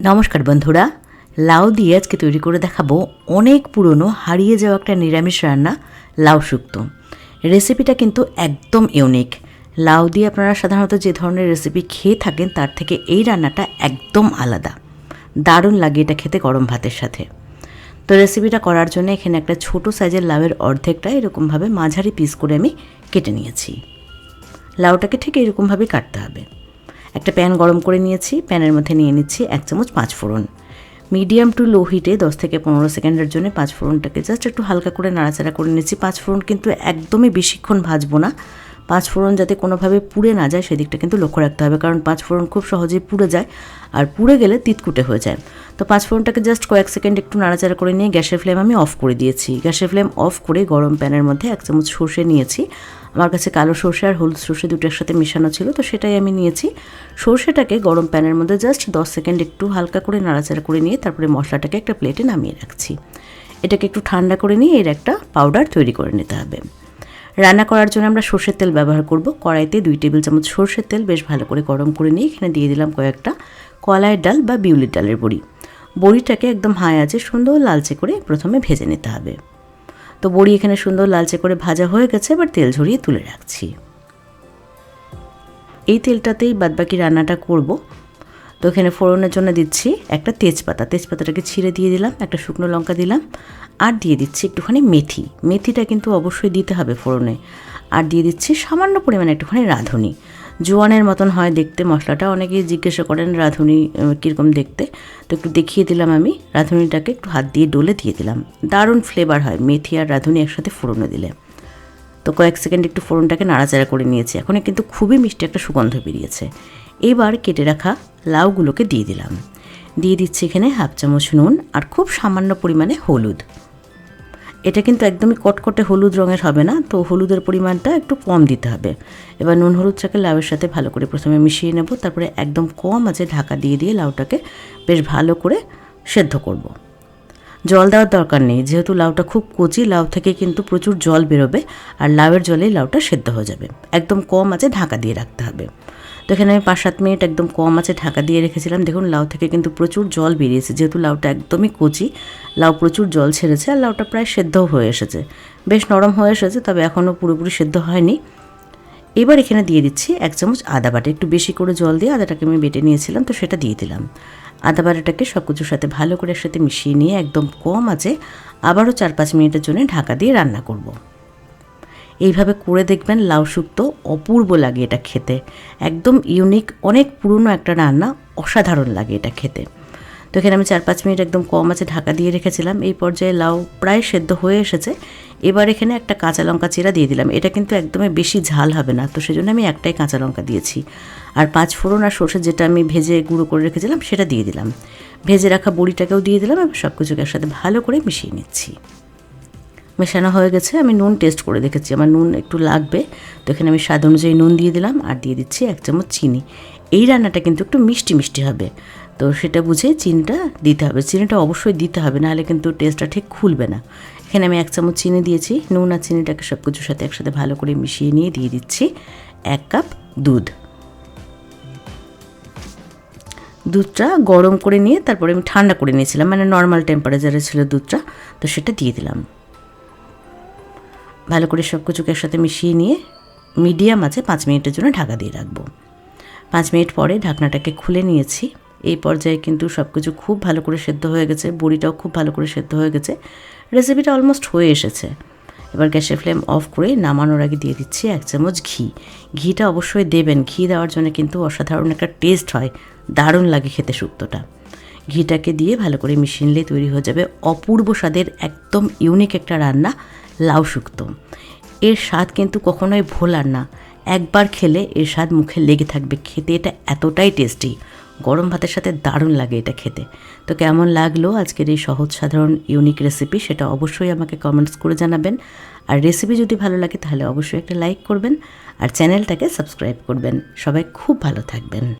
নমস্কার বন্ধুরা, লাউ দিয়ে আজকে তৈরি করে দেখাবো অনেক পুরনো হারিয়ে যাওয়া একটা নিরামিষ রান্না, লাউ শুক্তো। রেসিপিটা কিন্তু একদম ইউনিক। লাউ দিয়ে আপনারা সাধারণত যে ধরনের রেসিপি খেয়ে থাকেন তার থেকে এই রান্নাটা একদম আলাদা। দারুণ লাগে এটা খেতে গরম ভাতের সাথে। তো রেসিপিটা করার জন্য এখানে একটা ছোট সাইজের লাউয়ের অর্ধেকটা এরকমভাবে মাঝারি পিস করে আমি কেটে নিয়েছি। লাউটাকে ঠিক এরকমভাবেই কাটতে হবে। একটা প্যান গরম করে নিয়েছি, প্যানের মধ্যে নিয়ে নিচ্ছি 1 চামচ 5 ফোড়ন। মিডিয়াম টু লো হিটে 10 থেকে 15 সেকেন্ডের জন্য 5 ফোড়নটাকে জাস্ট একটু হালকা করে নাড়াচাড়া করে নিচ্ছি। 5 ফোড়ন কিন্তু একদমই বেশিক্ষণ ভাজবো না। 5 ফোড়ন যাতে কোনোভাবে পুড়ে না যায় সেদিকটা কিন্তু লক্ষ্য রাখতে হবে, কারণ 5 ফোড়ন খুব সহজেই পুড়ে যায়, আর পুড়ে গেলে তিতকুটে হয়ে যায়। তো 5 ফোড়নটাকে জাস্ট কয়েক সেকেন্ড একটু নাড়াচাড়া করে নিয়ে গ্যাসের ফ্লেম আমি অফ করে দিয়েছি। গ্যাসের ফ্লেম অফ করে গরম প্যানের মধ্যে 1 চামচ সর্ষে নিয়েছি। আমার কাছে কালো সর্ষে আর হলুদ সর্ষে দুটো একসাথে মেশানো ছিল, তো সেটাই আমি নিয়েছি। সর্ষেটাকে গরম প্যানের মধ্যে জাস্ট 10 সেকেন্ড একটু হালকা করে নাড়াচাড়া করে নিয়ে তারপরে মশলাটাকে একটা প্লেটে নামিয়ে রাখছি। এটাকে একটু ঠান্ডা করে নিয়ে এর একটা পাউডার তৈরি করে নিতে হবে। রান্না করার জন্য আমরা সর্ষের তেল ব্যবহার করব। কড়াইতে 2 টেবিল চামচ সর্ষের তেল বেশ ভালো করে গরম করে নিয়ে এখানে দিয়ে দিলাম কয়েকটা কলাইয়ের ডাল বা বিউলির ডালের বড়ি। বড়িটাকে একদম হাই আঁচে সুন্দর লালচে করে প্রথমে ভেজে নিতে হবে। তো বড়ি এখানে সুন্দর লালচে করে ভাজা হয়ে গেছে, এবার তেল ঝরিয়ে তুলে রাখছি। এই তেলটাতেই বাদবাকি রান্নাটা করব। তো এখানে ফোড়নের জন্য দিচ্ছি একটা তেজপাতাটাকে ছিঁড়ে দিয়ে দিলাম, একটা শুকনো লঙ্কা দিলাম, আর দিয়ে দিচ্ছি একটুখানি মেথিটা কিন্তু অবশ্যই দিতে হবে ফোড়নে। আর দিয়ে দিচ্ছি সামান্য পরিমাণে একটুখানি রাঁধুনি। জোয়ানের মতন হয় দেখতে মশলাটা, অনেকেই জিজ্ঞাসা করেন রাঁধুনি কীরকম দেখতে, তো একটু দেখিয়ে দিলাম আমি। রাঁধুনিটাকে একটু হাত দিয়ে ডলে দিয়ে দিলাম, দারুণ ফ্লেভার হয় মেথি আর রাঁধুনি একসাথে ফোড়নে দিলে। তো কয়েক সেকেন্ড একটু ফোড়নটাকে নাড়াচাড়া করে নিয়েছি। এখন কিন্তু খুবই মিষ্টি একটা সুগন্ধ বেরিয়েছে। এবার কেটে রাখা লাউগুলোকে দিয়ে দিলাম। দিয়ে দিচ্ছি এখানে 1/2 চামচ নুন আর খুব সামান্য পরিমাণে হলুদ। এটা কিন্তু একদমই কটকটে হলুদ রঙের হবে না, তো হলুদের পরিমাণটা একটু কম দিতে হবে। এবার নুন হলুদটাকে লাউয়ের সাথে ভালো করে প্রথমে মিশিয়ে নেব, তারপরে একদম কম আঁচে ঢাকা দিয়ে লাউটাকে বেশ ভালো করে সেদ্ধ করব। জল দেওয়ার দরকার নেই, যেহেতু লাউটা খুব কচি, লাউ থেকে কিন্তু প্রচুর জল বেরোবে, আর লাউয়ের জলেই লাউটা সেদ্ধ হয়ে যাবে। একদম কম আঁচে ঢাকা দিয়ে রাখতে হবে। তো এখানে আমি 5-7 মিনিট একদম কম আঁচে ঢাকা দিয়ে রেখেছিলাম। দেখুন লাউ থেকে কিন্তু প্রচুর জল বেরিয়েছে, যেহেতু লাউটা একদমই কচি, লাউ প্রচুর জল ছেড়েছে, আর লাউটা প্রায় সেদ্ধও হয়ে এসেছে, বেশ নরম হয়ে এসেছে, তবে এখনও পুরোপুরি সেদ্ধ হয়নি। এবার এখানে দিয়ে দিচ্ছি 1 চামচ আদা বাটা। একটু বেশি করে জল দিয়ে আদাটাকে আমি বেটে নিয়েছিলাম, তো সেটা দিয়ে দিলাম। আদা বাটাটাকে সব কিছুর সাথে ভালো করে একসাথে মিশিয়ে নিয়ে একদম কম আঁচে আবারও 4-5 মিনিটের জন্য ঢাকা দিয়ে রান্না করব। এইভাবে করে দেখবেন লাউ শুক্তো অপূর্ব লাগে এটা খেতে, একদম ইউনিক, অনেক পুরনো একটা রান্না, অসাধারণ লাগে এটা খেতে। তো এখানে আমি 4-5 মিনিট একদম কম আঁচে ঢাকা দিয়ে রেখেছিলাম। এই পর্যায়ে লাউ প্রায় সেদ্ধ হয়ে এসেছে। এবার এখানে একটা কাঁচা লঙ্কা চিরা দিয়ে দিলাম। এটা কিন্তু একদমই বেশি ঝাল হবে না, তো সেজন্য আমি একটাই কাঁচা লঙ্কা দিয়েছি। আর 5 ফোড়ন আর সর্ষে যেটা আমি ভেজে গুঁড়ো করে রেখেছিলাম সেটা দিয়ে দিলাম। ভেজে রাখা বড়িটাকেও দিয়ে দিলাম। এবার সব কিছুকে একসাথে ভালো করে মিশিয়ে নিচ্ছি। মেশানো হয়ে গেছে। আমি নুন টেস্ট করে দেখেছি, আমার নুন একটু লাগবে, তো এখানে আমি স্বাদ অনুযায়ী নুন দিয়ে দিলাম, আর দিয়ে দিচ্ছি 1 চামচ চিনি। এই রান্নাটা কিন্তু একটু মিষ্টি মিষ্টি হবে, তো সেটা বুঝে চিনিটা দিতে হবে। চিনিটা অবশ্যই দিতে হবে, নাহলে কিন্তু টেস্টটা ঠিক খুলবে না। এখানে আমি 1 চামচ চিনি দিয়েছি। নুন আর চিনিটাকে সব কিছুর সাথে একসাথে ভালো করে মিশিয়ে নিয়ে দিয়ে দিচ্ছি 1 কাপ দুধ। দুধটা গরম করে নিয়ে তারপরে আমি ঠান্ডা করে নিয়েছিলাম, মানে নর্মাল টেম্পারেচারে ছিল দুধটা, তো সেটা দিয়ে দিলাম। ভালো করে সব কিছুকে একসাথে মিশিয়ে নিয়ে মিডিয়াম আঁচে 5 মিনিটের জন্য ঢাকা দিয়ে রাখবো। 5 মিনিট পরে ঢাকনাটাকে খুলে নিয়েছি। এই পর্যায়ে কিন্তু সব কিছু খুব ভালো করে সেদ্ধ হয়ে গেছে, বড়িটাও খুব ভালো করে সেদ্ধ হয়ে গেছে, রেসিপিটা অলমোস্ট হয়ে এসেছে। এবার গ্যাসের ফ্লেম অফ করে নামানোর আগে দিয়ে দিচ্ছি 1 চামচ ঘি। ঘিটা অবশ্যই দেবেন, ঘি দেওয়ার জন্য কিন্তু অসাধারণ একটা টেস্ট হয়, দারুণ লাগে খেতে শুক্তোটা। ঘিটাকে দিয়ে ভালো করে মিশিয়ে নিলে তৈরি হয়ে যাবে অপূর্ব স্বাদের একদম ইউনিক একটা রান্না, লাউ শুক্তো। এর স্বাদ কিন্তু কখনোই ভোলার না, একবার খেলে এর স্বাদ মুখে লেগে থাকবে। খেতে এটা এতটাই টেস্টি, গরম ভাতের সাথে দারুণ লাগে এটা খেতে। তো কেমন লাগলো আজকের এই সহজ সাধারণ ইউনিক রেসিপি, সেটা অবশ্যই আমাকে কমেন্টস করে জানাবেন। আর রেসিপি যদি ভালো লাগে তাহলে অবশ্যই একটা লাইক করবেন, আর চ্যানেলটাকে সাবস্ক্রাইব করবেন। সবাই খুব ভালো থাকবেন।